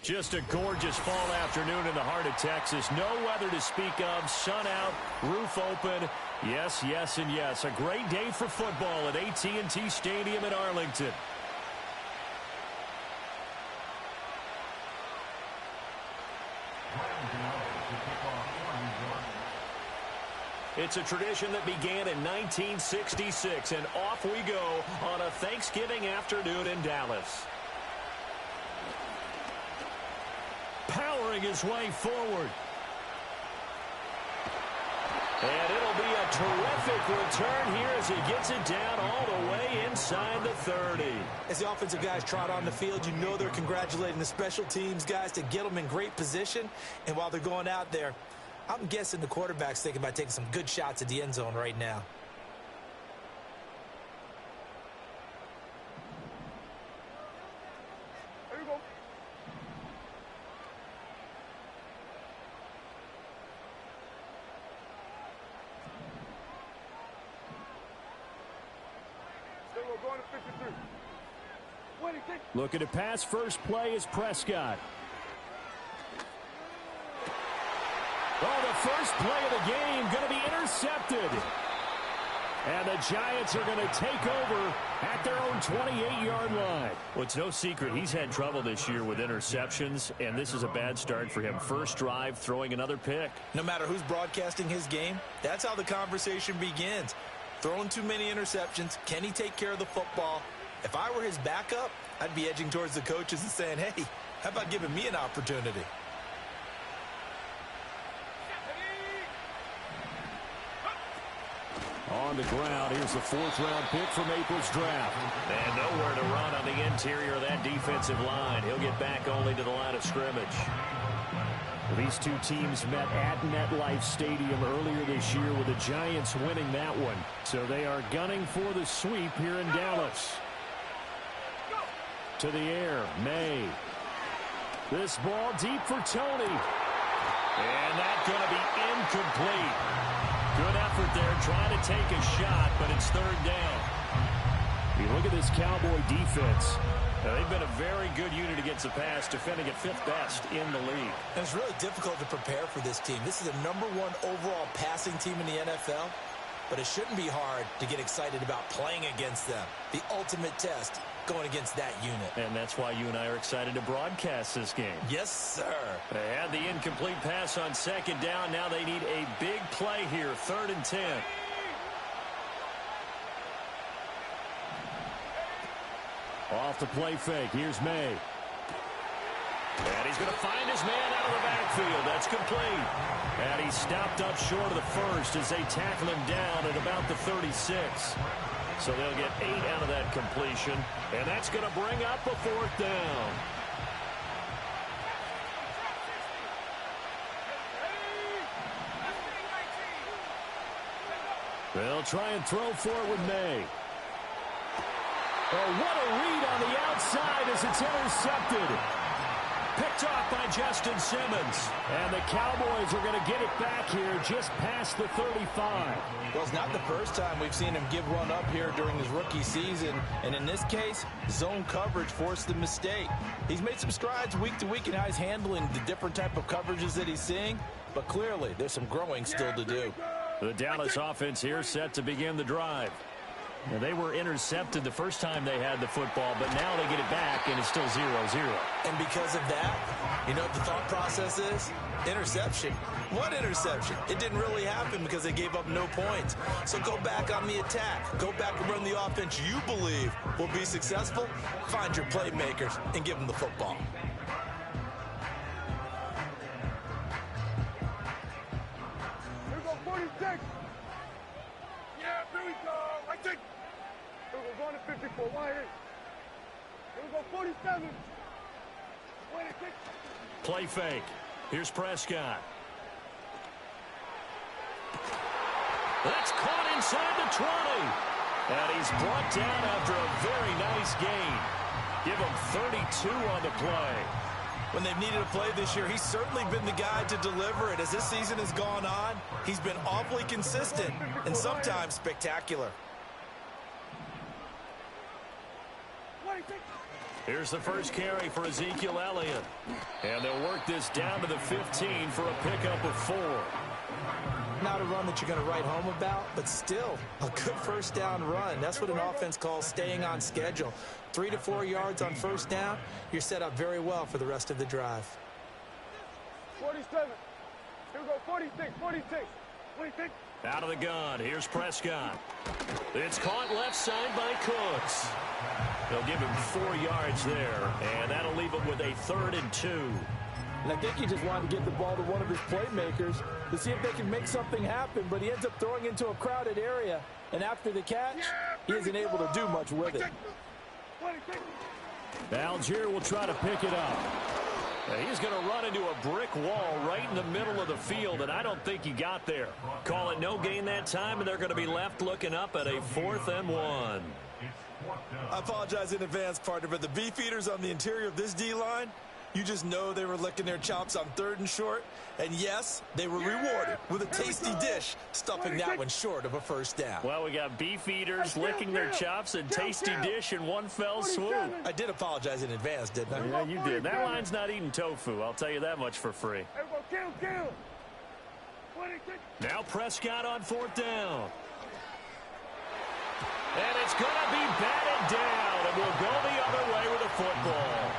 Just a gorgeous fall afternoon in the heart of Texas. No weather to speak of. Sun out, roof open. Yes, yes, and yes. A great day for football at AT&T Stadium in Arlington. It's a tradition that began in 1966, and off we go on a Thanksgiving afternoon in Dallas. Powering his way forward. And it'll be a terrific return here as he gets it down all the way inside the 30. As the offensive guys trot on the field, you know they're congratulating the special teams guys to get them in great position. And while they're going out there, I'm guessing the quarterback's thinking about taking some good shots at the end zone right now. There you go. Still going to 53. Looking to pass first play is Prescott. Oh, the first play of the game going to be intercepted. And the Giants are going to take over at their own 28-yard line. Well, it's no secret he's had trouble this year with interceptions, and this is a bad start for him. First drive, throwing another pick. No matter who's broadcasting his game, that's how the conversation begins. Throwing too many interceptions, can he take care of the football? If I were his backup, I'd be edging towards the coaches and saying, hey, how about giving me an opportunity? On the ground, here's the fourth-round pick from April's draft. And nowhere to run on the interior of that defensive line. He'll get back only to the line of scrimmage. These two teams met at MetLife Stadium earlier this year with the Giants winning that one. So they are gunning for the sweep here in Dallas. To the air, May. This ball deep for Tony. And that's going to be incomplete. Good effort there, trying to take a shot, but it's third down. You look at this Cowboy defense. Now, they've been a very good unit against the pass, defending at fifth best in the league. And it's really difficult to prepare for this team. This is the #1 overall passing team in the NFL, but it shouldn't be hard to get excited about playing against them. The ultimate test going against that unit. And that's why you and I are excited to broadcast this game. Yes, sir. They had the incomplete pass on second down. Now they need a big play here, 3rd and 10. Off the play fake. Here's May. And he's going to find his man out of the backfield. That's complete. And he stopped up short of the first as they tackle him down at about the 36. So they'll get 8 out of that completion. And that's going to bring up a 4th down. They'll try and throw for it with May. Oh, what a read on the outside as it's intercepted. Picked off by Justin Simmons. And the Cowboys are going to get it back here just past the 35. Well, it's not the first time we've seen him give one up here during his rookie season. And in this case, zone coverage forced the mistake. He's made some strides week to week in how he's handling the different type of coverages that he's seeing. But clearly, there's some growing still to do. The Dallas offense here set to begin the drive. Now, they were intercepted the first time they had the football, but now they get it back, and it's still 0-0. And because of that, you know what the thought process is? Interception. What interception? It didn't really happen because they gave up no points. So go back on the attack. Go back and run the offense you believe will be successful. Find your playmakers and give them the football. Here we go, 46. Yeah, here we go. I think. Here we go, going to 54. Why here? Here we go, 47. 26. Play fake. Here's Prescott. That's caught inside the 20. And he's brought down after a very nice gain. Give him 32 on the play. When they've needed a play this year, he's certainly been the guy to deliver it. As this season has gone on, he's been awfully consistent and sometimes spectacular. Here's the first carry for Ezekiel Elliott. And they'll work this down to the 15 for a pickup of 4. Not a run that you're going to write home about, but still a good first down run. That's what an offense calls staying on schedule. 3 to 4 yards on first down, you're set up very well for the rest of the drive. 47. Here we go, 46, 46. 46. Out of the gun, here's Prescott. It's caught left side by Cooks. They'll give him 4 yards there, and that'll leave him with a 3rd and 2. And I think he just wanted to get the ball to one of his playmakers to see if they can make something happen, but he ends up throwing into a crowded area, and after the catch, he isn't able to do much with it. Algier will try to pick it up. And he's going to run into a brick wall right in the middle of the field, and I don't think he got there. Call it no gain that time, and they're going to be left looking up at a 4th and 1. I apologize in advance, partner, but the beefeaters on the interior of this D-line, you just know they were licking their chops on 3rd and short. And yes, they were rewarded with a tasty dish, stuffing that one short of a first down. Well, we got beef eaters licking their chops and tasty dish in one fell swoop. I did apologize in advance, didn't I? Yeah, you did. That line's not eating tofu. I'll tell you that much for free. Now Prescott on 4th down. And it's going to be batted down, and we'll go the other way with the football.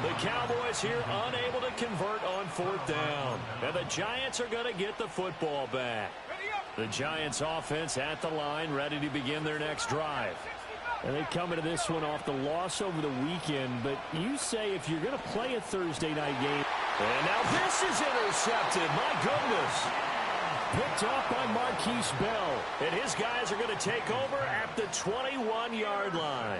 The Cowboys here unable to convert on 4th down. And the Giants are going to get the football back. The Giants offense at the line, ready to begin their next drive. And they come into this one off the loss over the weekend. But you say if you're going to play a Thursday night game. And now this is intercepted. My goodness. Picked off by Marquise Bell. And his guys are going to take over at the 21-yard line.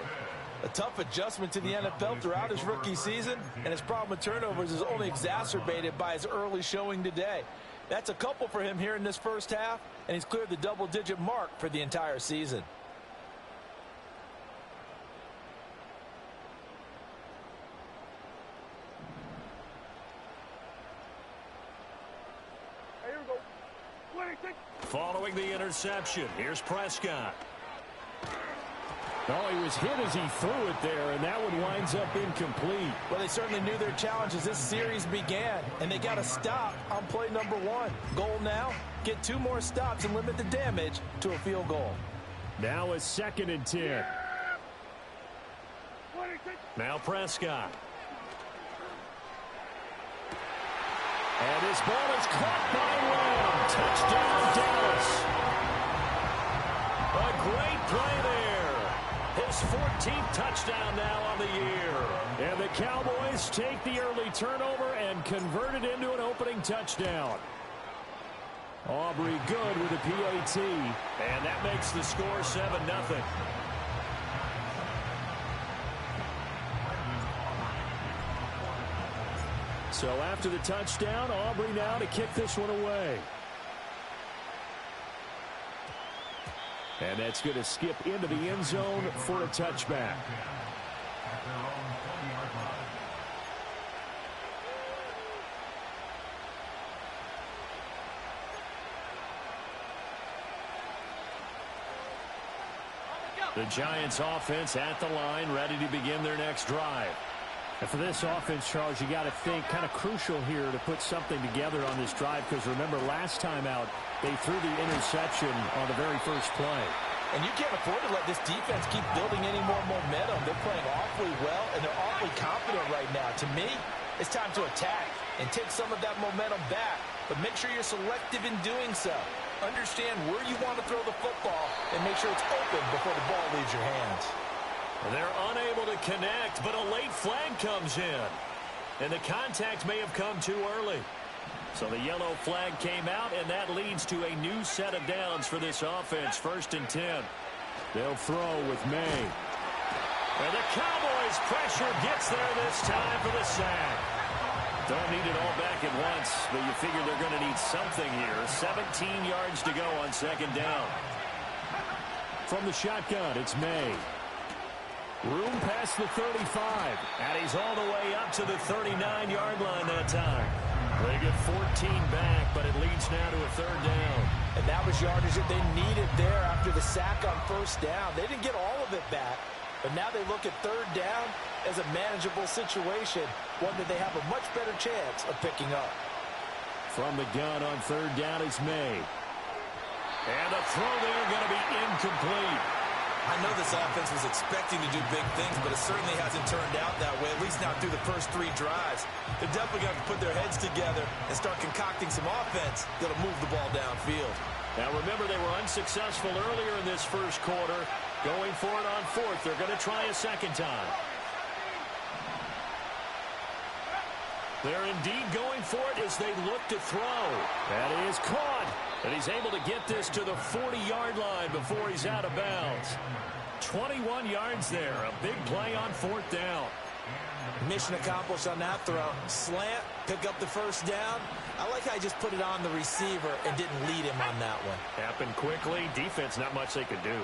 A tough adjustment to the NFL throughout his rookie season, and his problem with turnovers is only exacerbated by his early showing today. That's a couple for him here in this first half, and he's cleared the double-digit mark for the entire season. Here we go. 26. Following the interception, here's Prescott. Oh, he was hit as he threw it there, and that one winds up incomplete. Well, they certainly knew their challenge as this series began, and they got a stop on play number 1. Goal now, get 2 more stops and limit the damage to a field goal. Now a 2nd and 10. Now Prescott. And his ball is caught by Lamb. Touchdown, Dallas. A great play there. His 14th touchdown now on the year. And the Cowboys take the early turnover and convert it into an opening touchdown. Aubrey good with a PAT. And that makes the score 7-0. So after the touchdown, Aubrey now to kick this one away. And that's going to skip into the end zone for a touchback. The Giants offense at the line, ready to begin their next drive. And for this offense, Charles, you got to think kind of crucial here to put something together on this drive, because remember last time out they threw the interception on the very first play. And you can't afford to let this defense keep building any more momentum. They're playing awfully well, and they're awfully confident right now. To me, it's time to attack and take some of that momentum back, but make sure you're selective in doing so. Understand where you want to throw the football and make sure it's open before the ball leaves your hands. They're unable to connect, but a late flag comes in. And the contact may have come too early. So the yellow flag came out, and that leads to a new set of downs for this offense. 1st and 10. They'll throw with May. And the Cowboys' pressure gets there this time for the sack. Don't need it all back at once, but you figure they're going to need something here. 17 yards to go on 2nd down. From the shotgun, it's May. Room past the 35. And he's all the way up to the 39-yard line that time. They get 14 back, but it leads now to a 3rd down. And that was yardage that they needed there after the sack on 1st down. They didn't get all of it back, But now they look at third down as a manageable situation, one that they have a much better chance of picking up. From the gun on third down is May. And the throw there going to be incomplete. I know this offense was expecting to do big things, but it certainly hasn't turned out that way, at least not through the first 3 drives. They're definitely going to have to put their heads together and start concocting some offense that'll move the ball downfield. Now remember, they were unsuccessful earlier in this first quarter. Going for it on fourth. They're going to try a second time. They're indeed going for it as they look to throw. That is caught. And he's able to get this to the 40-yard line before he's out of bounds. 21 yards there. A big play on fourth down. Mission accomplished on that throw. Slant, pick up the first down. I like how he just put it on the receiver and didn't lead him on that one. Happened quickly. Defense, not much they could do.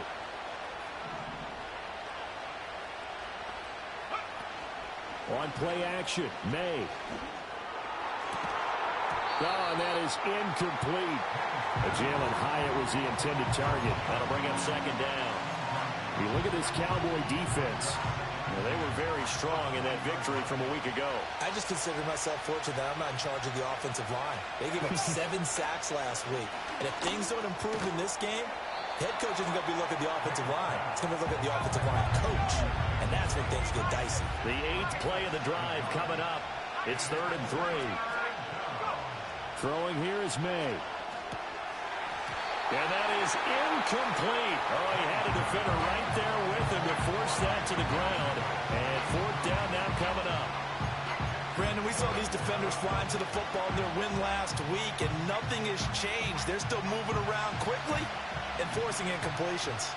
On play action, May. Oh, and that is incomplete. Jalen Hyatt was the intended target. That'll bring up second down. You look at this Cowboy defense. Well, they were very strong in that victory from a week ago. I just consider myself fortunate that I'm not in charge of the offensive line. They gave up 7 sacks last week. And if things don't improve in this game, the head coach isn't going to be looking at the offensive line. He's going to look at the offensive line coach. And that's when things get dicey. The 8th play of the drive coming up. It's 3rd and 3. Throwing here is May. And that is incomplete. Oh, he had a defender right there with him to force that to the ground. And fourth down now coming up. Brandon, we saw these defenders flying to the football in their win last week, and nothing has changed. They're still moving around quickly and forcing incompletions.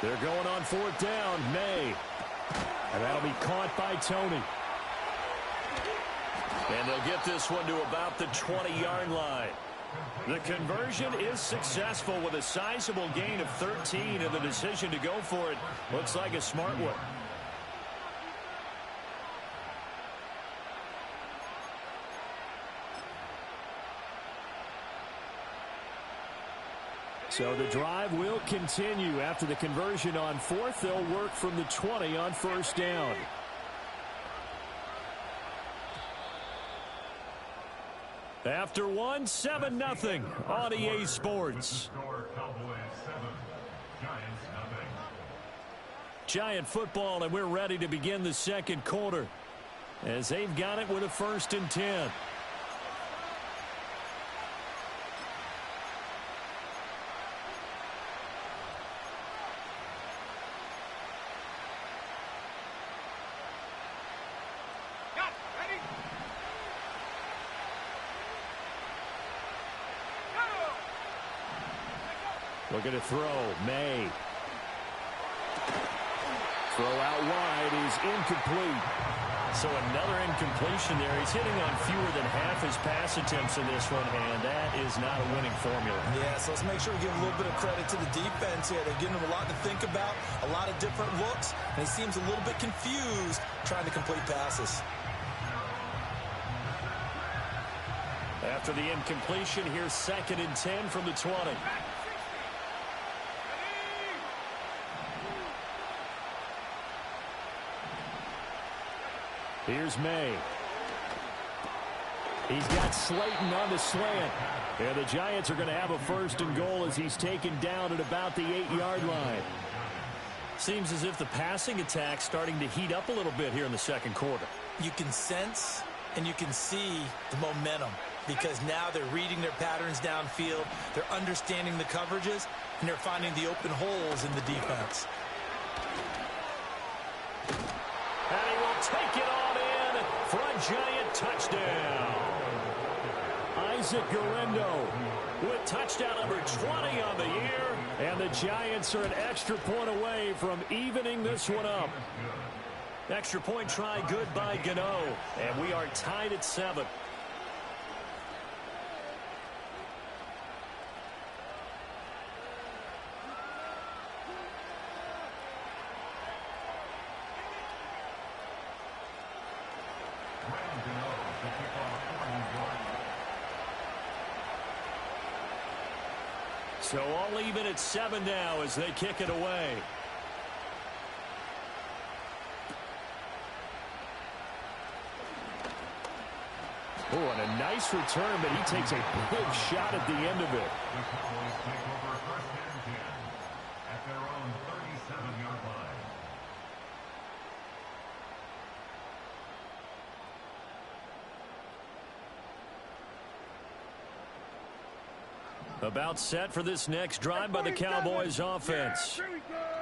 They're going on fourth down. May. And that'll be caught by Tony. And they'll get this one to about the 20-yard line. The conversion is successful with a sizable gain of 13, and the decision to go for it looks like a smart one. So the drive will continue. After the conversion on fourth, they'll work from the 20 on first down. After one, 7-0 on EA Sports. Giant football, and we're ready to begin the second quarter as they've got it with a 1st and 10. Looking to throw. May. Throw out wide is incomplete. So another incompletion there. He's hitting on fewer than half his pass attempts in this one, and that is not a winning formula. Yeah, so let's make sure we give a little bit of credit to the defense here. They're giving him a lot to think about, a lot of different looks, and he seems a little bit confused trying to complete passes. After the incompletion, here's 2nd and 10 from the 20. Here's May. He's got Slayton on the slant. And the Giants are going to have a 1st and goal as he's taken down at about the 8-yard line. Seems as if the passing attack's starting to heat up a little bit here in the second quarter. You can sense and you can see the momentum because now they're reading their patterns downfield, they're understanding the coverages, and they're finding the open holes in the defense. And he will take it on in for a Giant touchdown. Isaac Guerrero with touchdown number 20 on the year. And the Giants are an extra point away from evening this one up. Extra point try good by Gano. And we are tied at 7. So all even at 7 now as they kick it away. Oh, and a nice return, but he takes a big shot at the end of it. The Cowboys take over first and 10 at their own 37-yard line. About set for this next drive by the Cowboys offense.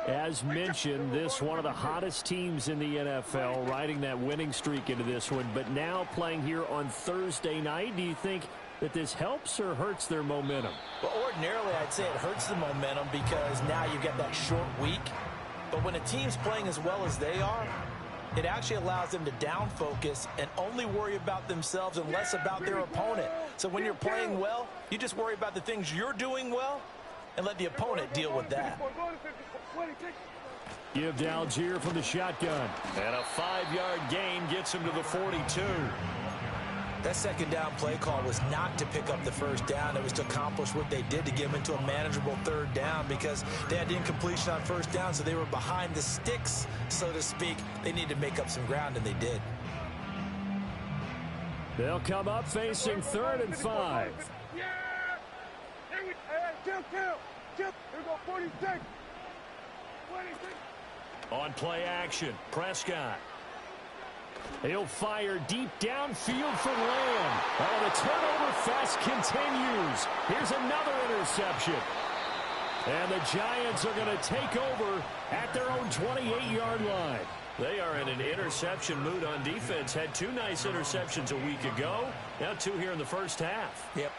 As mentioned, this one of the hottest teams in the NFL, riding that winning streak into this one, but now playing here on Thursday night. Do you think that this helps or hurts their momentum? Well, ordinarily, I'd say it hurts the momentum because now you get that short week. But when a team's playing as well as they are, it actually allows them to down focus and only worry about themselves and less about their opponent. So when you're playing well, you just worry about the things you're doing well and let the opponent deal with that. Give to Algier from the shotgun. And a 5-yard gain gets him to the 42. That second down play call was not to pick up the first down. It was to accomplish what they did to get them into a manageable third down because they had incompletion on first down, so they were behind the sticks, so to speak. They needed to make up some ground, and they did. They'll come up facing 3rd and 5. Yeah! Here we go. Here we go, 46. 26. On play action, Prescott. He'll fire deep downfield for Lamb. Oh, the turnover fest continues. Here's another interception. And the Giants are going to take over at their own 28-yard line. They are in an interception mood on defense. Had 2 nice interceptions a week ago. Now 2 here in the first half. Yep.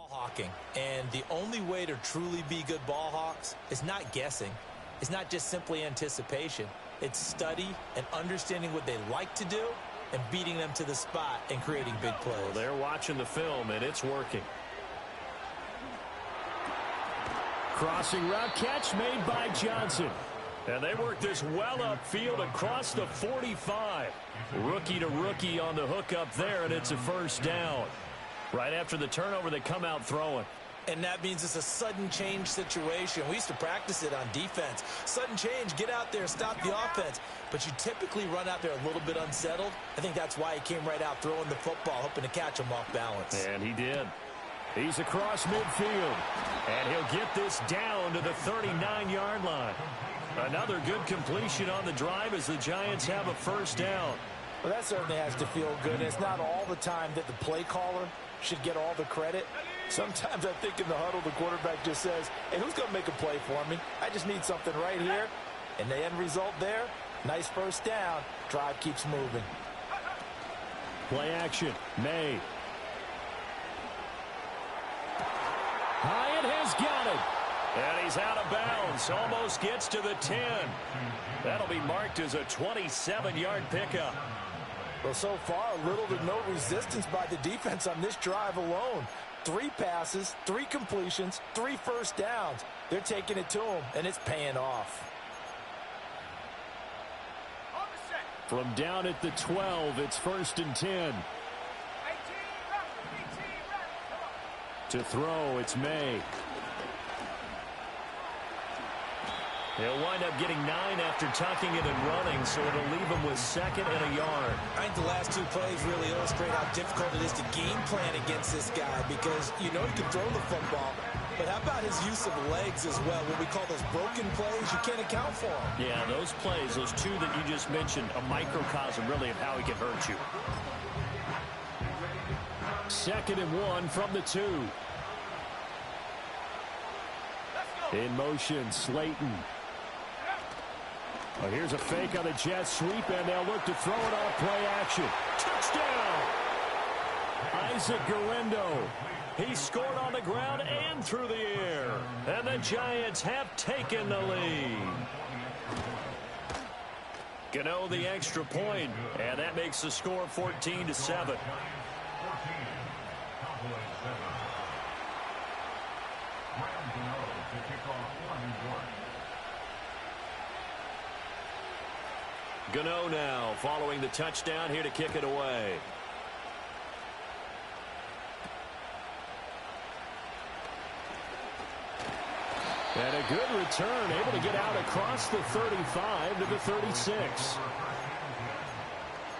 Hawking. And the only way to truly be good ball hawks is not guessing. It's not just simply anticipation. It's study and understanding what they like to do and beating them to the spot and creating big plays. Well, they're watching the film, and it's working. Crossing route catch made by Johnson. And they work this well upfield across the 45. Rookie to rookie on the hookup there, and it's a first down. Right after the turnover, they come out throwing. And that means it's a sudden change situation. We used to practice it on defense. Sudden change, get out there, stop the offense. But you typically run out there a little bit unsettled. I think that's why he came right out throwing the football, hoping to catch him off balance. And he did. He's across midfield. And he'll get this down to the 39-yard line. Another good completion on the drive as the Giants have a first down. Well, that certainly has to feel good. It's not all the time that the play caller should get all the credit. Sometimes I think in the huddle, the quarterback just says, hey, who's going to make a play for me? I just need something right here. And the end result there, nice first down. Drive keeps moving. Play action, May. Hyatt has got it. And he's out of bounds. Almost gets to the 10. That'll be marked as a 27-yard pickup. Well, so far, little to no resistance by the defense on this drive alone. 3 passes, 3 completions, 3 first downs. They're taking it to him, and it's paying off. From down at the 12, it's 1st and 10. To throw, it's May. He'll wind up getting 9 after tucking it and running, so it'll leave him with 2nd and a yard. I think the last 2 plays really illustrate how difficult it is to game plan against this guy because you know he can throw the football, but how about his use of legs as well? What we call those broken plays, you can't account for them. Yeah, those plays, those 2 that you just mentioned, a microcosm really of how he can hurt you. 2nd and 1 from the 2. In motion, Slayton. Well, here's a fake on the jet sweep, and they'll look to throw it off play action. Touchdown! Isaac Guerrero. He scored on the ground and through the air. And the Giants have taken the lead. Gano the extra point, and that makes the score 14-7. Cowboys 7. Rams Gano to kick off 1-1. Gano now following the touchdown here to kick it away. And a good return, able to get out across the 35 to the 36.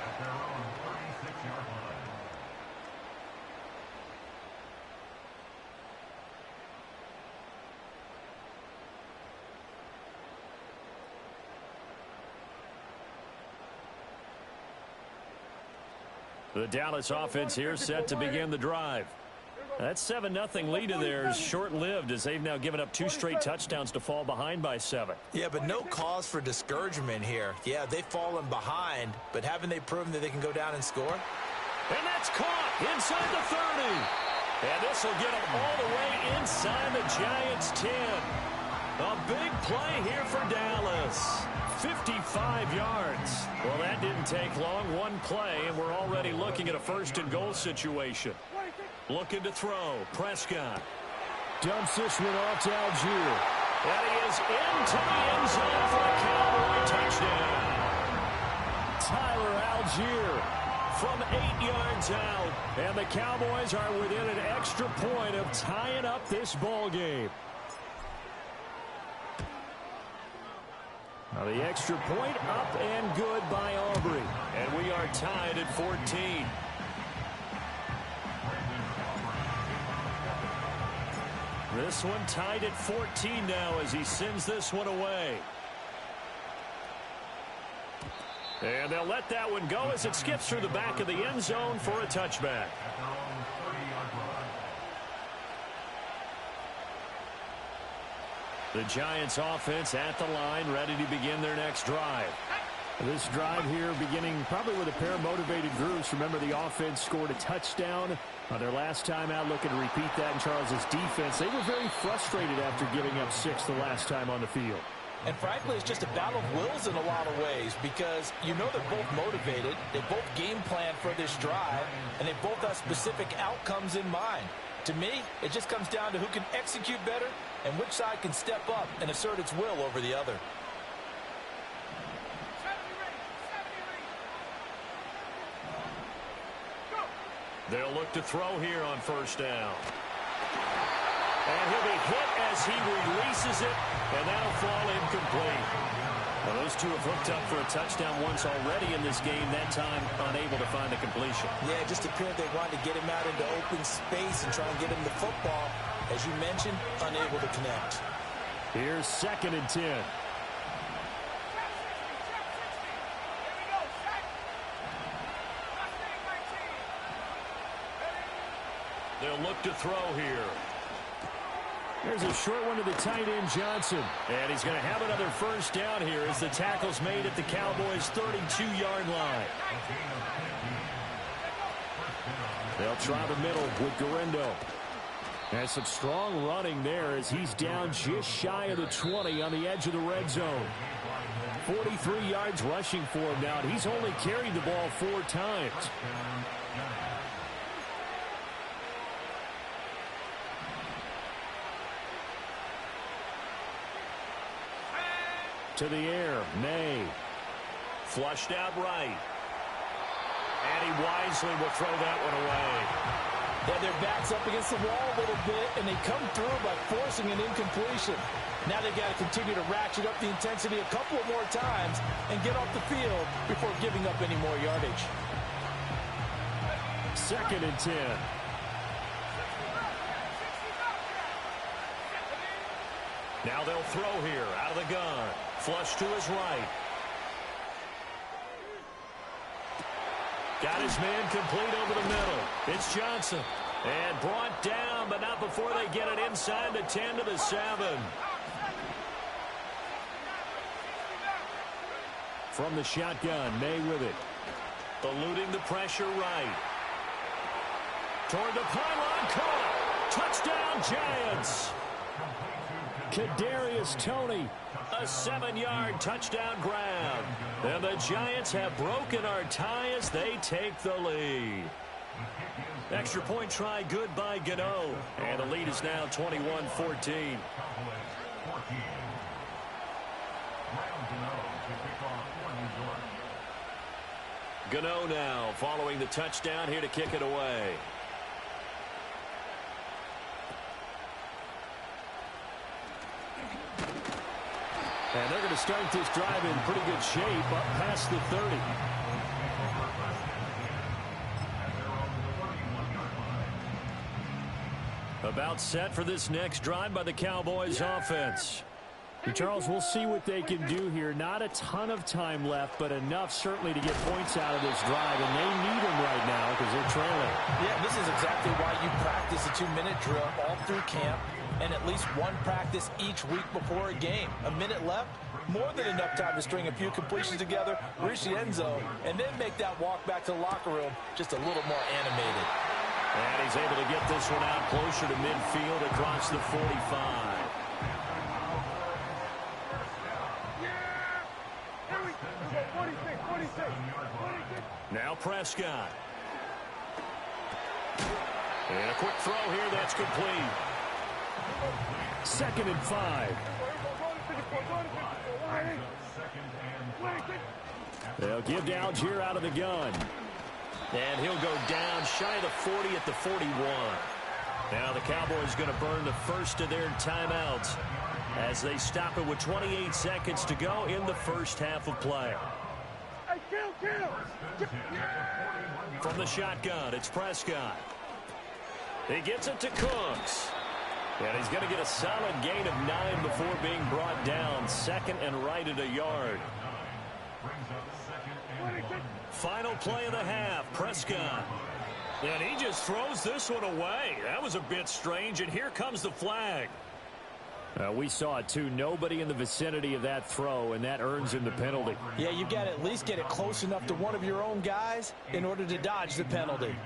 At their own 36-yard line. The Dallas offense here set to begin the drive. That 7-0 lead of theirs short-lived as they've now given up 2 straight touchdowns to fall behind by 7. Yeah, but no cause for discouragement here. Yeah, they've fallen behind, but haven't they proven that they can go down and score? And that's caught inside the 30. And this will get them all the way inside the Giants' 10. A big play here for Dallas. 55 yards. Well, that didn't take long. One play, and we're already looking at a first-and-goal situation. Looking to throw. Prescott dumps this one off to Algier. And he is into the end zone for a Cowboy touchdown. Tyler Algier from 8 yards out. And the Cowboys are within an extra point of tying up this ball game. Now the extra point up and good by Aubrey. And we are tied at 14. This one tied at 14 now as he sends this one away. And they'll let that one go as it skips through the back of the end zone for a touchback. At their own 30-yard line. The Giants offense at the line, ready to begin their next drive. This drive here beginning probably with a pair of motivated groups. Remember, the offense scored a touchdown on their last time out, looking to repeat that in Charles's defense. They were very frustrated after giving up 6 the last time on the field. And frankly, it's just a battle of wills in a lot of ways because you know they're both motivated, they both game plan for this drive, and they both have specific outcomes in mind. To me, it just comes down to who can execute better and which side can step up and assert its will over the other. They'll look to throw here on first down. And he'll be hit as he releases it, and that'll fall incomplete. Well, those two have hooked up for a touchdown once already in this game, that time unable to find the completion. Yeah, it just appeared they wanted to get him out into open space and try and get him the football. As you mentioned, unable to connect. Here's 2nd and 10. They'll look to throw here. There's a short one to the tight end, Johnson. And he's going to have another first down here as the tackle's made at the Cowboys' 32-yard line. They'll try the middle with Garendo. And some strong running there as he's down just shy of the 20 on the edge of the red zone. 43 yards rushing for him now. And he's only carried the ball 4 times. To the air, May. Flushed out right. And he wisely will throw that one away. Yeah, their back's up against the wall a little bit, and they come through by forcing an incompletion. Now they've got to continue to ratchet up the intensity a couple more times and get off the field before giving up any more yardage. 2nd and 10. Now they'll throw here out of the gun. Flush to his right. Got his man complete over the middle. It's Johnson. And brought down, but not before they get it inside the 10 to the 7. From the shotgun, May with it. Eluding the pressure right. Toward the pylon, caught. Touchdown, Giants. Kadarius Toney. A 7-yard touchdown grab. And the Giants have broken our tie as they take the lead. Extra point try good by Gano. And the lead is now 21-14. Gano now following the touchdown here to kick it away. And they're going to start this drive in pretty good shape up past the 30. About set for this next drive by the Cowboys offense. Charles, we'll see what they can do here. Not a ton of time left, but enough certainly to get points out of this drive, and they need them right now because they're trailing. Yeah, this is exactly why you practice a 2-minute drill all through camp and at least one practice each week before a game. A minute left, more than enough time to string a few completions together, reach the end zone, and then make that walk back to the locker room just a little more animated. And he's able to get this one out closer to midfield across the 45. Now Prescott. And a quick throw here, that's complete. 2nd and 5. They'll give to Algier out of the gun. And he'll go down shy of the 40 at the 41. Now the Cowboys going to burn the first of their timeouts as they stop it with 28 seconds to go in the first half of play. From the shotgun, it's Prescott. He gets it to Cooks. And he's going to get a solid gain of 9 before being brought down. Second and right at a yard. Final play of the half, Prescott. And he just throws this one away. That was a bit strange, and here comes the flag. We saw it, too. Nobody in the vicinity of that throw, and that earns him the penalty. Yeah, you've got to at least get it close enough to one of your own guys in order to dodge the penalty.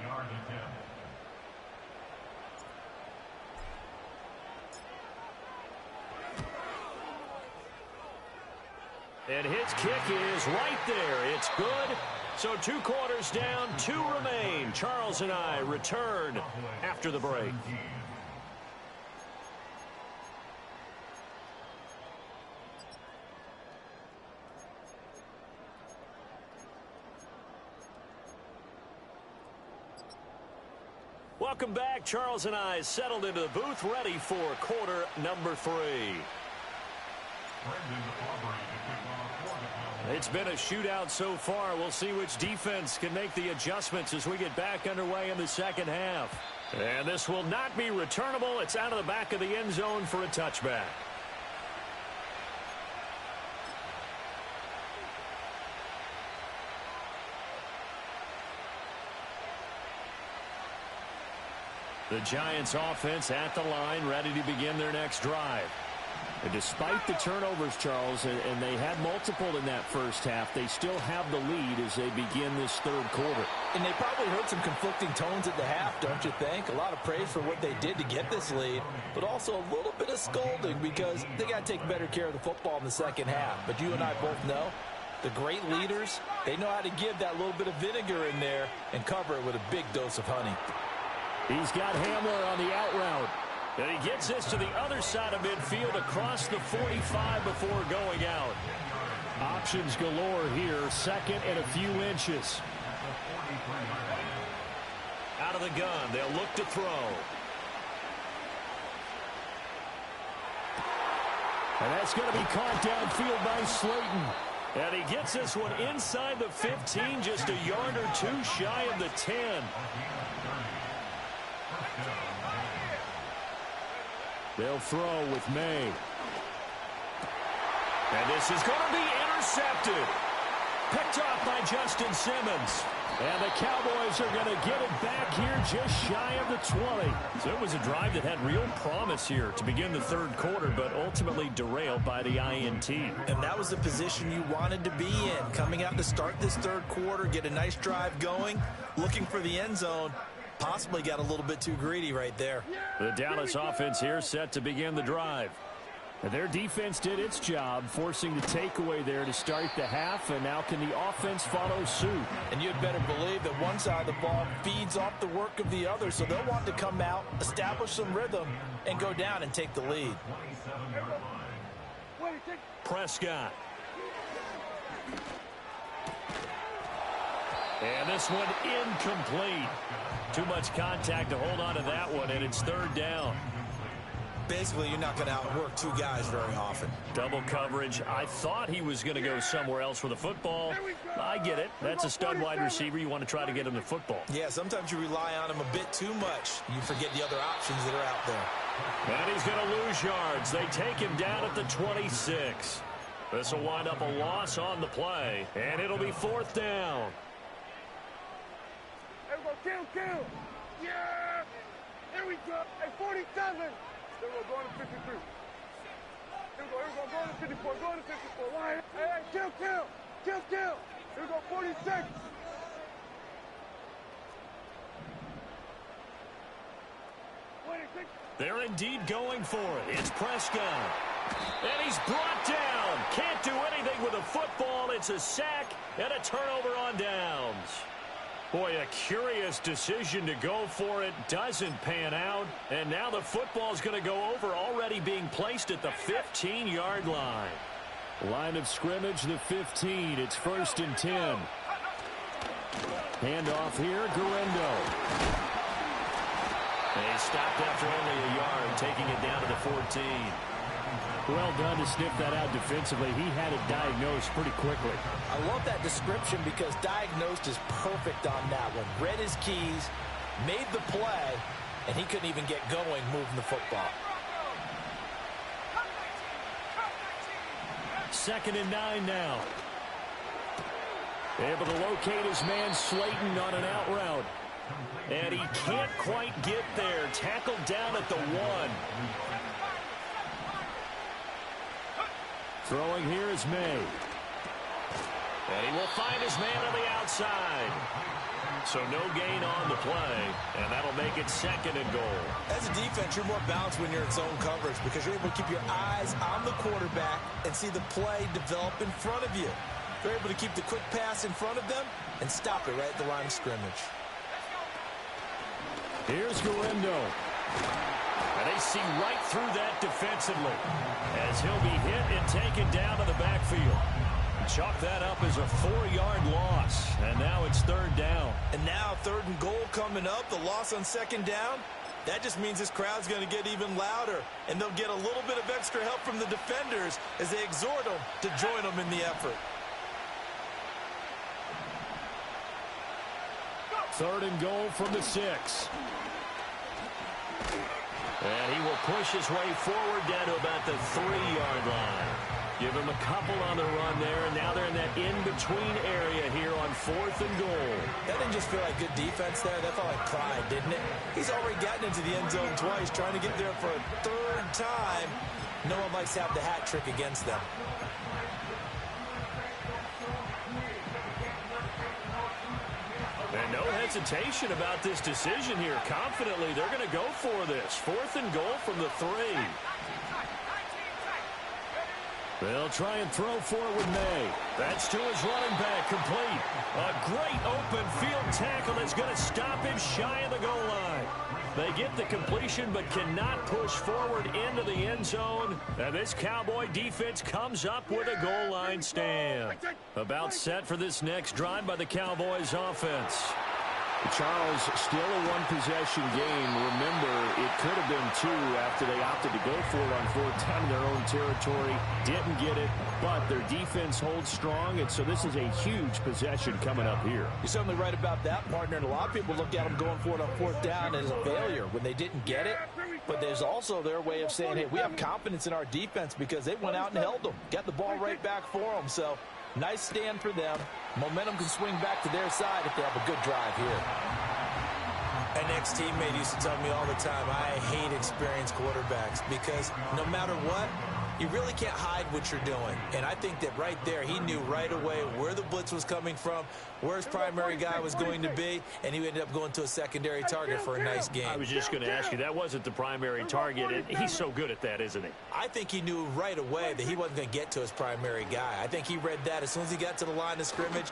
And his kick is right there. It's good. So 2 quarters down, 2 remain. Charles and I return after the break. Welcome back. Charles and I settled into the booth, ready for quarter number 3. It's been a shootout so far. We'll see which defense can make the adjustments as we get back underway in the second half. And this will not be returnable. It's out of the back of the end zone for a touchback. The Giants offense at the line, ready to begin their next drive. And despite the turnovers, Charles, and they had multiple in that first half, they still have the lead as they begin this third quarter. And they probably heard some conflicting tones at the half, don't you think? A lot of praise for what they did to get this lead, but also a little bit of scolding because they got to take better care of the football in the second half. But you and I both know the great leaders, they know how to give that little bit of vinegar in there and cover it with a big dose of honey. He's got Hamler on the out route. And he gets this to the other side of midfield across the 45 before going out. Options galore here. 2nd and a few inches. Out of the gun. They'll look to throw. And that's going to be caught downfield by Slayton. And he gets this one inside the 15, just a yard or 2 shy of the 10. They'll throw with May. And this is going to be intercepted. Picked off by Justin Simmons. And the Cowboys are going to get it back here just shy of the 20. So it was a drive that had real promise here to begin the third quarter, but ultimately derailed by the INT. And that was the position you wanted to be in. Coming out to start this third quarter, get a nice drive going, looking for the end zone. Possibly got a little bit too greedy right there. The Dallas offense here set to begin the drive. Their defense did its job, forcing the takeaway there to start the half, and now can the offense follow suit? And you'd better believe that one side of the ball feeds off the work of the other, so they'll want to come out, establish some rhythm, and go down and take the lead. Prescott. And this one incomplete. Too much contact to hold on to that one, and it's third down. Basically, you're not going to outwork two guys very often. Double coverage. I thought he was going to go somewhere else with the football. I get it. That's a stud wide receiver. You want to try to get him the football. Yeah, sometimes you rely on him a bit too much. You forget the other options that are out there. And he's going to lose yards. They take him down at the 26. This will wind up a loss on the play, and it'll be fourth down. Here we go, kill. Yeah! Here we go. Hey, 47. Here we go, going to 53. Here we go, going to 54, going to 54. Why? Hey, kill. Here we go, 46. They're indeed going for it. It's Prescott. And he's brought down. Can't do anything with a football. It's a sack and a turnover on downs. Boy, a curious decision to go for it. Doesn't pan out. And now the football's going to go over, already being placed at the 15-yard line. Line of scrimmage, the 15. It's 1st and 10. Handoff here, Guerrero. They stopped after only a yard, taking it down to the 14. Well done to sniff that out defensively. He had it diagnosed pretty quickly. I love that description because diagnosed is perfect on that one. Read his keys, made the play, and he couldn't even get going moving the football. 2nd and 9 now. Able to locate his man Slayton on an out route. And he can't quite get there. Tackled down at the 1. Throwing here is May. And he will find his man on the outside. So no gain on the play, and that'll make it 2nd and goal. As a defense, you're more balanced when you're in zone coverage because you're able to keep your eyes on the quarterback and see the play develop in front of you. You're able to keep the quick pass in front of them and stop it right at the line of scrimmage. Here's Guerrero. And they see right through that defensively as he'll be hit and taken down to the backfield. Chalk that up as a 4-yard loss, and now it's 3rd down. And now 3rd and goal coming up, the loss on 2nd down. That just means this crowd's going to get even louder, and they'll get a little bit of extra help from the defenders as they exhort them to join them in the effort. 3rd and goal from the 6. And he will push his way forward down to about the 3-yard line. Give him a couple on the run there, and now they're in that in-between area here on 4th and goal. That didn't just feel like good defense there. That felt like pride, didn't it? He's already gotten into the end zone twice, trying to get there for a 3rd time. No one likes to have the hat trick against them. And no hesitation about this decision here. Confidently, they're going to go for this. 4th and goal from the 3. They'll try and throw for it with May. That's to his running back, complete. A great open field tackle that's going to stop him shy of the goal line. They get the completion but cannot push forward into the end zone. And this Cowboy defense comes up with a goal line stand. About set for this next drive by the Cowboys offense. Charles, still a one-possession game. Remember, it could have been 2 after they opted to go for it on 4th down in their own territory. Didn't get it, but their defense holds strong, and so this is a huge possession coming up here. You're certainly right about that, partner, and a lot of people look at them going for it on 4th down as a failure when they didn't get it. But there's also their way of saying, hey, we have confidence in our defense because they went out and held them, got the ball right back for them. So nice stand for them. Momentum can swing back to their side if they have a good drive here. An ex-teammate used to tell me all the time, I hate experienced quarterbacks because no matter what, you really can't hide what you're doing. And I think that right there, he knew right away where the blitz was coming from, where his primary guy was going to be, and he ended up going to a secondary target for a nice game. I was just going to ask you, that wasn't the primary target, and he's so good at that, isn't he? I think he knew right away that he wasn't going to get to his primary guy. I think he read that as soon as he got to the line of scrimmage,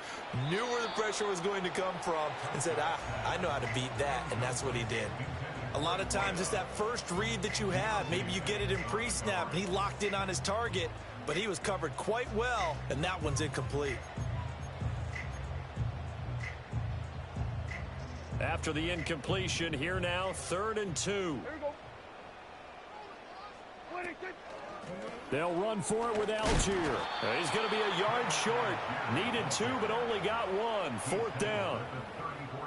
knew where the pressure was going to come from, and said, I know how to beat that, and that's what he did. A lot of times it's that first read that you have. Maybe you get it in pre-snap, and he locked in on his target, but he was covered quite well, and that one's incomplete. After the incompletion, here now, 3rd and 2. They'll run for it with Algier. He's going to be a yard short. Needed 2, but only got 1. 4th down.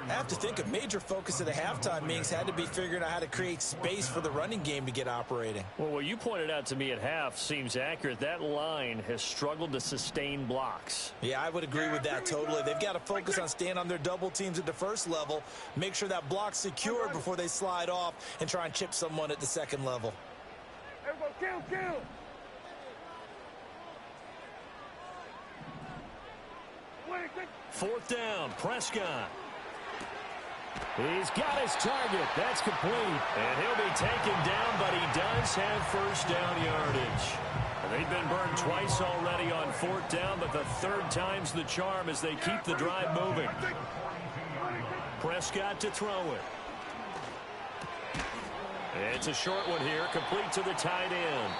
I have to think a major focus of the halftime meetings had to be figuring out how to create space for the running game to get operating. Well, what you pointed out to me at half seems accurate. That line has struggled to sustain blocks. Yeah, I would agree with that totally. They've got to focus on staying on their double teams at the first level, make sure that block's secured before they slide off and try and chip someone at the second level. Everybody kill. 4th down, Prescott. He's got his target. That's complete. And he'll be taken down, but he does have first down yardage. And they've been burned twice already on 4th down, but the 3rd time's the charm as they keep the drive moving. Prescott to throw it. It's a short one here, complete to the tight end.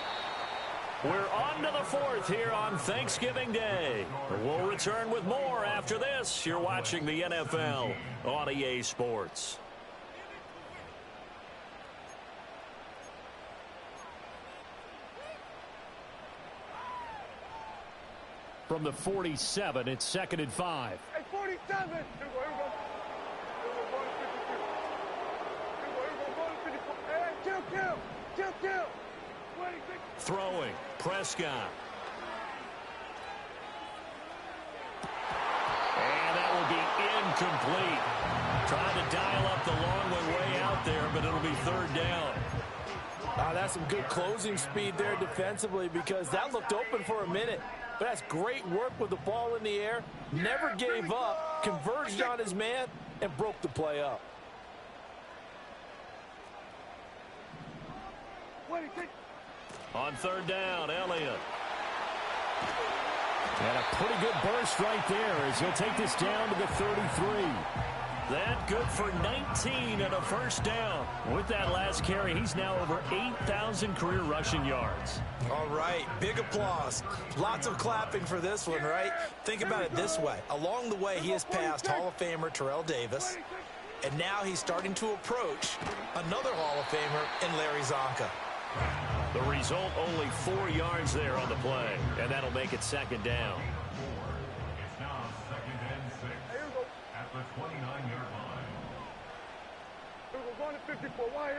We're on to the 4th here on Thanksgiving Day. We'll return with more after this. You're watching the NFL on EA Sports. From the 47, it's 2nd and 5. Hey, 47. Here we go. Kill. Throwing, Prescott. And that will be incomplete. Trying to dial up the long way out there, but it'll be 3rd down. That's some good closing speed there defensively because that looked open for a minute. But that's great work with the ball in the air. Never gave up, converged on his man, and broke the play up. On 3rd down, Elliott. And a pretty good burst right there as he'll take this down to the 33. That good for 19 and a first down. With that last carry, he's now over 8,000 career rushing yards. All right, big applause. Lots of clapping for this one, right? Think about it this way. Along the way, he has passed Hall of Famer Terrell Davis, and now he's starting to approach another Hall of Famer in Larry Zonka. The result, only 4 yards there on the play, and that'll make it 2nd down. It's now 2nd and 6 at the 29-yard line. We're going to 54. Why?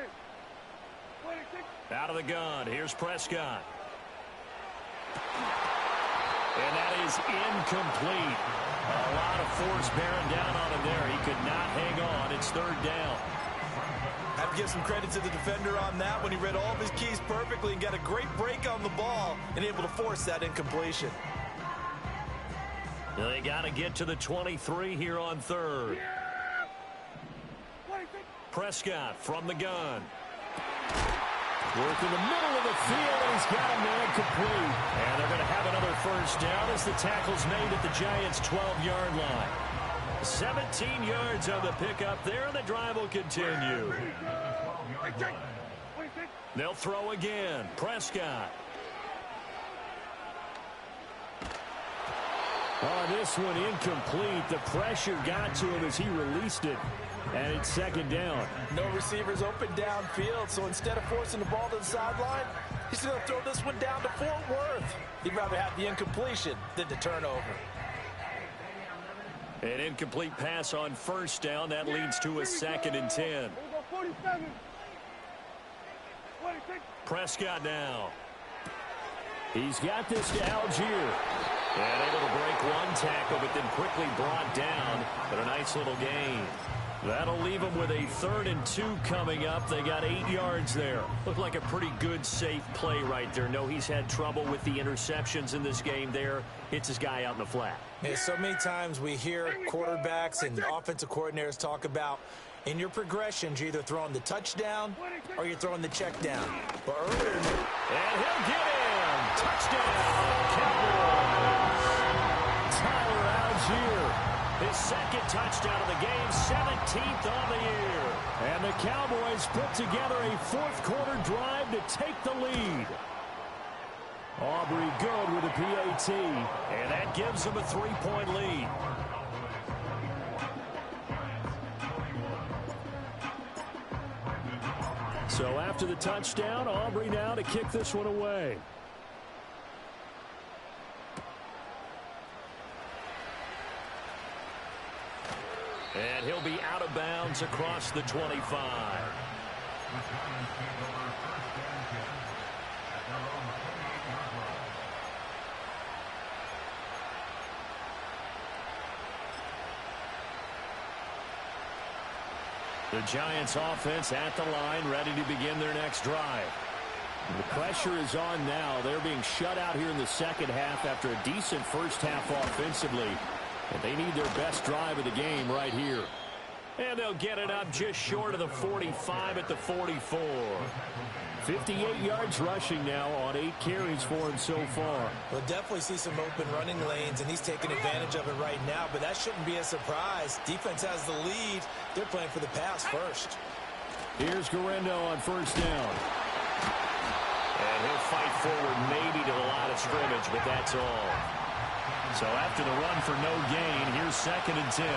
Out of the gun, here's Prescott. And that is incomplete. A lot of force bearing down on him there. He could not hang on. It's 3rd down. Have to give some credit to the defender on that when he read all of his keys perfectly and got a great break on the ball and able to force that incompletion. They got to get to the 23 here on 3rd. Prescott from the gun. Work in the middle of the field, and he's got a man complete. And they're going to have another first down as the tackle's made at the Giants' 12-yard line. 17 yards on the pickup there, and the drive will continue. They'll throw again. Prescott. This one incomplete. The pressure got to him as he released it, and it's 2nd down. No receivers open downfield, so instead of forcing the ball to the sideline, he's going to throw this one down to Fort Worth. He'd rather have the incompletion than the turnover. An incomplete pass on first down. That leads to a 2nd and 10. Prescott now. He's got this to Algier. And able to break one tackle, but then quickly brought down. But a nice little gain. That'll leave them with a 3rd and 2 coming up. They got 8 yards there. Looked like a pretty good, safe play right there. No, he's had trouble with the interceptions in this game there. Hits his guy out in the flat. Yeah, so many times we hear quarterbacks and offensive coordinators talk about in your progressions, you're either throwing the touchdown or you're throwing the check down. But earlier... And he'll get him! Touchdown, Cowboys! Tyler Algier. His 2nd touchdown of the game, 17th on the year. And the Cowboys put together a 4th quarter drive to take the lead. Aubrey good with a PAT, and that gives them a 3-point lead. So after the touchdown, Aubrey now to kick this one away. And he'll be out of bounds across the 25. The Giants offense at the line, ready to begin their next drive. The pressure is on now. They're being shut out here in the second half after a decent first half offensively. And they need their best drive of the game right here. And they'll get it up just short of the 45 at the 44. 58 yards rushing now on 8 carries for him so far. We'll definitely see some open running lanes, and he's taking advantage of it right now, but that shouldn't be a surprise. Defense has the lead. They're playing for the pass first. Here's Garendo on first down. And he'll fight forward maybe to the line of scrimmage, but that's all. So after the run for no gain, here's 2nd and 10.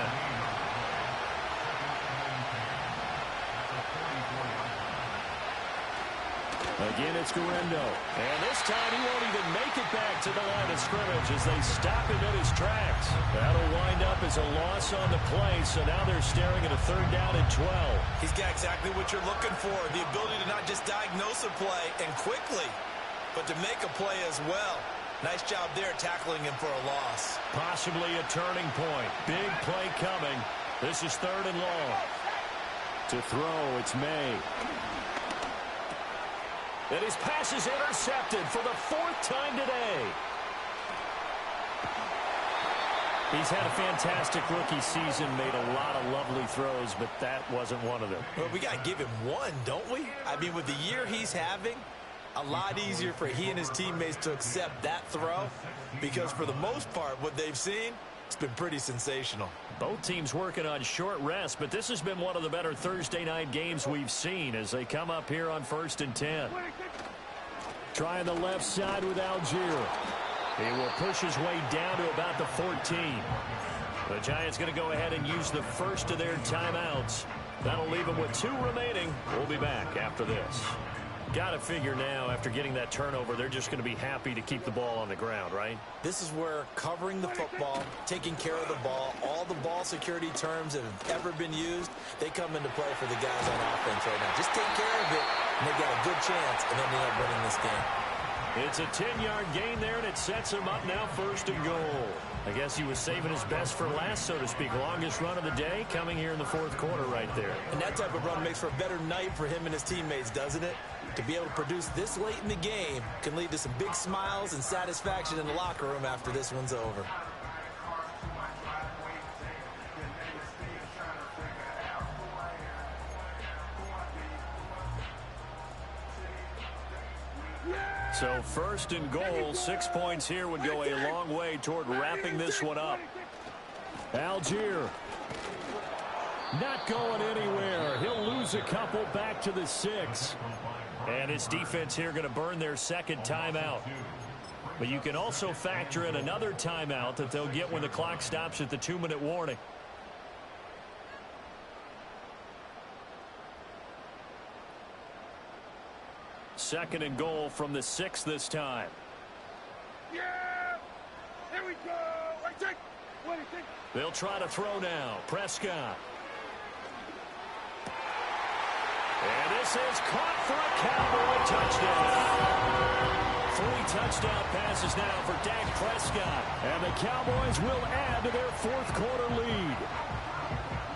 Again, it's Garendo. And this time he won't even make it back to the line of scrimmage as they stop him in his tracks. That'll wind up as a loss on the play, so now they're staring at a 3rd down and 12. He's got exactly what you're looking for, the ability to not just diagnose a play and quickly, but to make a play as well. Nice job there tackling him for a loss. Possibly a turning point. Big play coming. This is 3rd and long. To throw, it's May. And his pass is intercepted for the 4th time today. He's had a fantastic rookie season, made a lot of lovely throws, but that wasn't one of them. Well, we got to give him one, don't we? I mean, with the year he's having, a lot easier for he and his teammates to accept that throw because for the most part, what they've seen, it's been pretty sensational. Both teams working on short rest, but this has been one of the better Thursday night games we've seen as they come up here on 1st and 10. Trying the left side with Algier. He will push his way down to about the 14. The Giants going to go ahead and use the first of their timeouts. That'll leave them with 2 remaining. We'll be back after this. Got to figure now, after getting that turnover, they're just going to be happy to keep the ball on the ground, right? This is where covering the football, taking care of the ball, all the ball security terms that have ever been used, they come into play for the guys on offense right now. Just take care of it, and they got a good chance, and then they end up winning this game. It's a 10-yard gain there, and it sets him up now 1st and goal. I guess he was saving his best for last, so to speak. Longest run of the day coming here in the 4th quarter right there. And that type of run makes for a better night for him and his teammates, doesn't it? To be able to produce this late in the game can lead to some big smiles and satisfaction in the locker room after this one's over. So 1st and goal, 6 points here would go a long way toward wrapping this one up. Algier not going anywhere. He'll lose a couple back to the 6. And his defense here going to burn their 2nd timeout. But you can also factor in another timeout that they'll get when the clock stops at the 2-minute warning. Second and goal from the 6 this time. Yeah! Here we go! Right, take! They'll try to throw now. Prescott. And this is caught for a Cowboy touchdown. 3 touchdown passes now for Dak Prescott. And the Cowboys will add to their 4th quarter lead.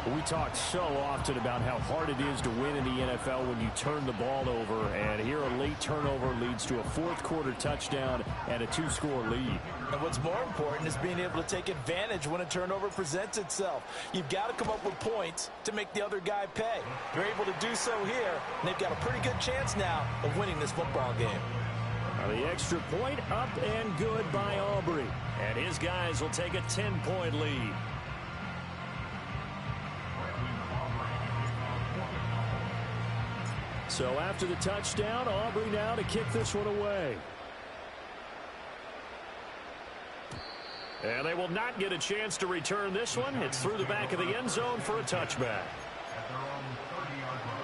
We talk so often about how hard it is to win in the NFL when you turn the ball over, and here a late turnover leads to a fourth-quarter touchdown and a two-score lead. And what's more important is being able to take advantage when a turnover presents itself. You've got to come up with points to make the other guy pay. They're able to do so here, and they've got a pretty good chance now of winning this football game. The extra point up and good by Aubrey. And his guys will take a 10-point lead. So after the touchdown, Aubrey now to kick this one away. And they will not get a chance to return this one. It's through the back of the end zone for a touchback. At their own 30-yard line.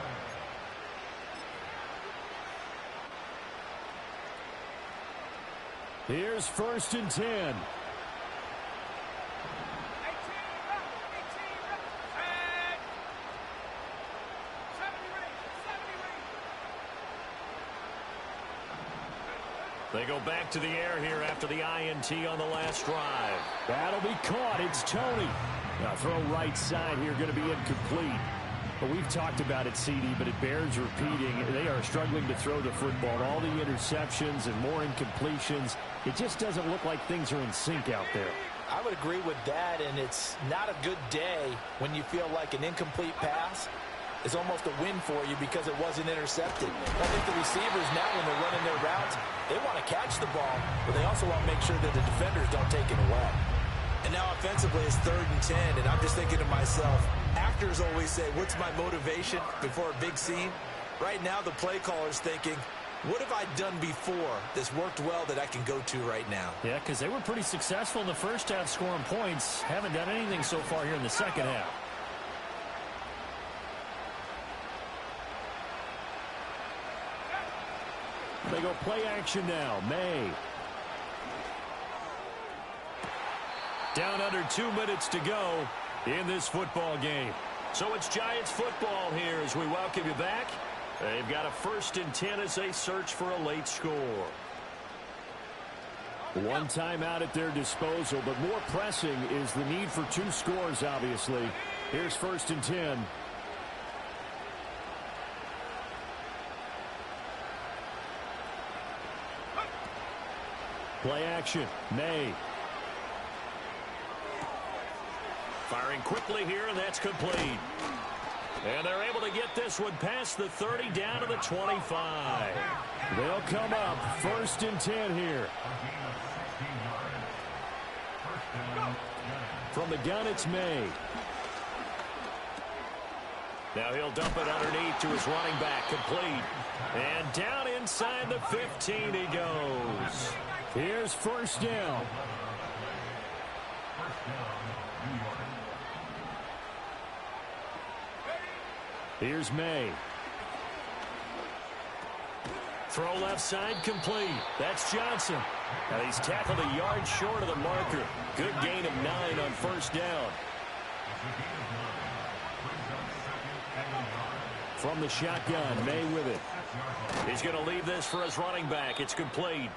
Here's 1st and 10. They go back to the air here after the INT on the last drive. That'll be caught. It's Tony. Now throw right side here, going to be incomplete. But we've talked about it, CD, but it bears repeating. They are struggling to throw the football. All the interceptions and more incompletions. It just doesn't look like things are in sync out there. I would agree with that, and it's not a good day when you feel like an incomplete pass is almost a win for you because it wasn't intercepted. I think the receivers now, when they're running their routes, they want to catch the ball, but they also want to make sure that the defenders don't take it away. And now offensively it's 3rd and 10, and I'm just thinking to myself, actors always say, what's my motivation before a big scene? Right now the play caller's thinking, what have I done before that's worked well that I can go to right now? Yeah, because they were pretty successful in the first half scoring points. Haven't done anything so far here in the second half. They go play action now. May. Down under 2 minutes to go in this football game. So it's Giants football here as we welcome you back. They've got a 1st and 10 as they search for a late score. One timeout at their disposal, but more pressing is the need for 2 scores, obviously. Here's 1st and 10. Play action. May. Firing quickly here, and that's complete. And they're able to get this one past the 30 down to the 25. They'll come up 1st and 10 here. From the gun, it's May. Now he'll dump it underneath to his running back, complete. And down inside the 15 he goes. Here's 1st down. Here's May. Throw left side, complete. That's Johnson. Now he's tackled a yard short of the marker. Good gain of 9 on 1st down. From the shotgun, May with it. He's going to leave this for his running back. It's complete.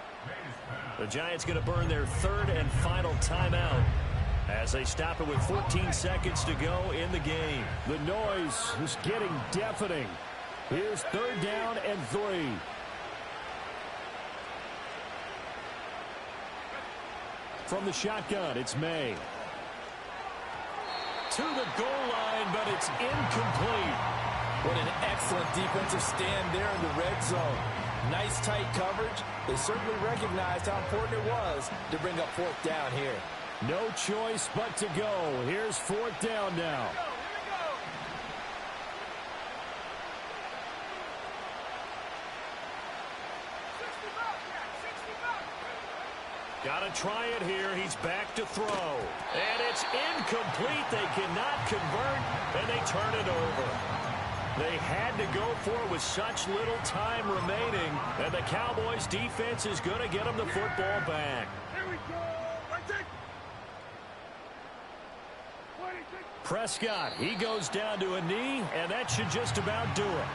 The Giants going to burn their 3rd and final timeout as they stop it with 14 seconds to go in the game. The noise is getting deafening. Here's 3rd down and 3. From the shotgun, it's May. To the goal line, but it's incomplete. What an excellent defensive stand there in the red zone. Nice tight coverage. They certainly recognized how important it was to bring up 4th down here. No choice but to go. Here's 4th down now. Got to try it here. He's back to throw. And it's incomplete. They cannot convert, and they turn it over. They had to go for it with such little time remaining, and the Cowboys defense is going to get them the football back. Here we go. Prescott, he goes down to a knee, and that should just about do it.